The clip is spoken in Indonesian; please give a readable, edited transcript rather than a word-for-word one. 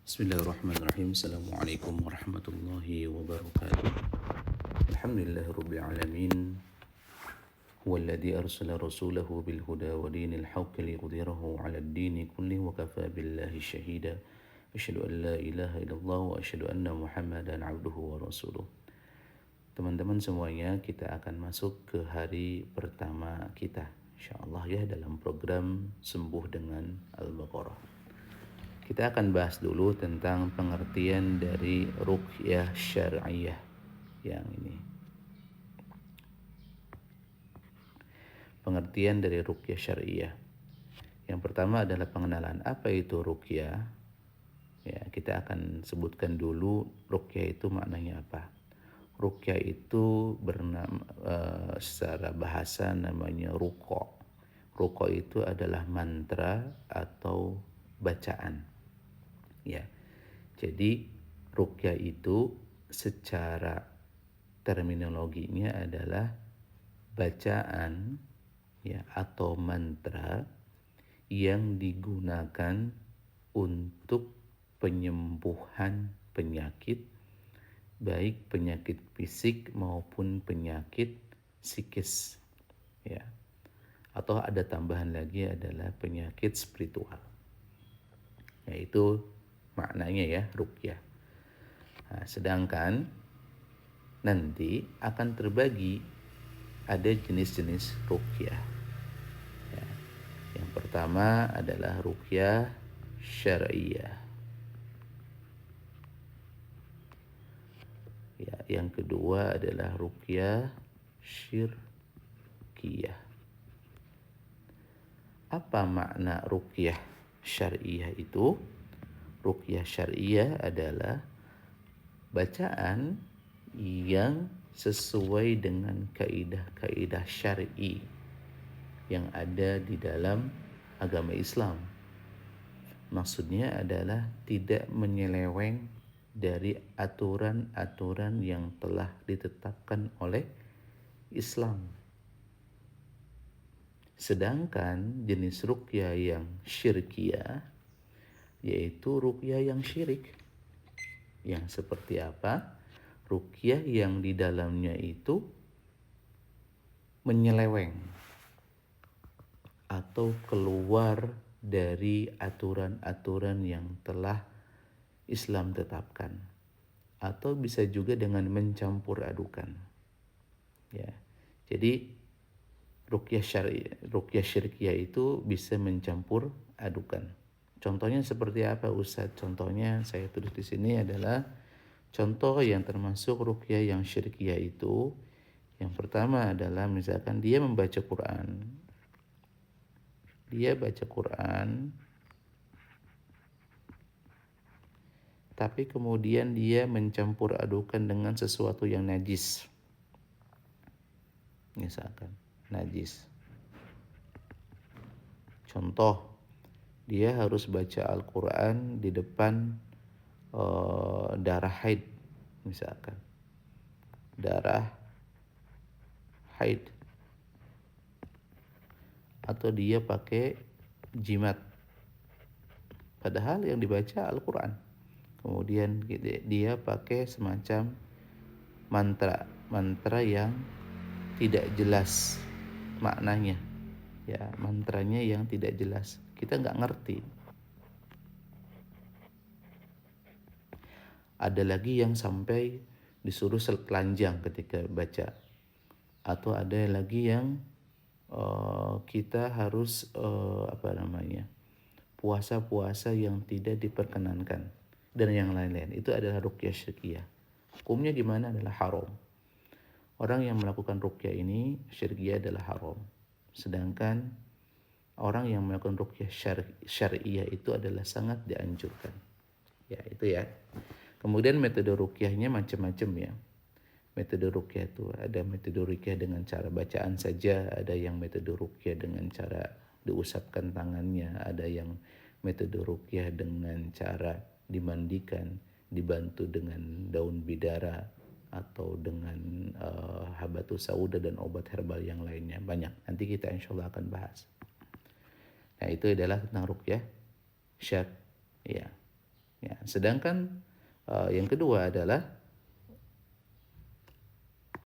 Bismillahirrahmanirrahim. Assalamualaikum warahmatullahi wabarakatuh. Alhamdulillahi rabbil alamin. Huwa alladhi arsala rasulahu bil huda wa dinil haqqi liyudhhirahu 'ala ad-dini kullihi wa kafa billahi shahida. Asyhadu an la ilaha illallah wa asyhadu anna Muhammadan 'abduhu wa rasuluh. Teman-teman semuanya, kita akan masuk ke hari pertama kita insyaallah ya dalam program Sembuh dengan Al-Baqarah. Kita akan bahas dulu tentang pengertian dari ruqyah syar'iyah yang ini. Pengertian dari ruqyah syar'iyah. Yang pertama adalah pengenalan apa itu ruqyah. Ya, kita akan sebutkan dulu ruqyah itu maknanya apa. Ruqyah itu secara bahasa namanya ruqa. Ruqa itu adalah mantra atau bacaan. Ya, jadi ruqyah itu secara terminologinya adalah bacaan ya atau mantra yang digunakan untuk penyembuhan penyakit, baik penyakit fisik maupun penyakit psikis ya. Atau ada tambahan lagi adalah penyakit spiritual. Yaitu maknanya ya ruqyah. Nah, sedangkan nanti akan terbagi ada jenis-jenis ruqyah. Ya. Yang pertama adalah ruqyah syar'iyah. Ya, yang kedua adalah ruqyah syirkiyah. Apa makna ruqyah syar'iyah itu? Ruqyah syar'iyah adalah bacaan yang sesuai dengan kaidah-kaidah syar'i yang ada di dalam agama Islam. Maksudnya adalah tidak menyeleweng dari aturan-aturan yang telah ditetapkan oleh Islam. Sedangkan jenis ruqyah yang syirkiyah yaitu ruqyah yang syirik. Yang seperti apa? Ruqyah yang di dalamnya itu menyeleweng atau keluar dari aturan-aturan yang telah Islam tetapkan, atau bisa juga dengan mencampur adukan. Ya. Jadi ruqyah syirkiyah itu bisa mencampur adukan. Contohnya seperti apa Ustadz? Contohnya saya tulis di sini adalah contoh yang termasuk ruqyah yang syirkiyah itu. Yang pertama adalah misalkan dia membaca Quran. Dia baca Quran, tapi kemudian dia mencampur adukan dengan sesuatu yang najis. Misalkan najis. Contoh, dia harus baca Al-Quran di depan darah haid, misalkan darah haid, atau dia pakai jimat, padahal yang dibaca Al-Quran. Kemudian dia pakai semacam mantra yang tidak jelas maknanya, ya, mantranya yang tidak jelas, kita nggak ngerti. Ada lagi yang sampai disuruh telanjang ketika baca, atau ada lagi yang kita harus puasa-puasa yang tidak diperkenankan dan yang lain-lain. Itu adalah ruqyah syirkiyah. Hukumnya gimana? Adalah haram. Orang yang melakukan ruqyah ini syirkiyah adalah haram. Sedangkan orang yang melakukan ruqyah syar'iyah itu adalah sangat dianjurkan. Ya, itu ya. Kemudian metode ruqyahnya macam-macam ya. Metode ruqyah itu ada metode ruqyah dengan cara bacaan saja, ada yang metode ruqyah dengan cara diusapkan tangannya, ada yang metode ruqyah dengan cara dimandikan, dibantu dengan daun bidara atau dengan habatus sauda dan obat herbal yang lainnya. Banyak. Nanti kita insyaallah akan bahas. Nah, itu adalah tentang ruqyah syar'iyah. Ya, sedangkan yang kedua adalah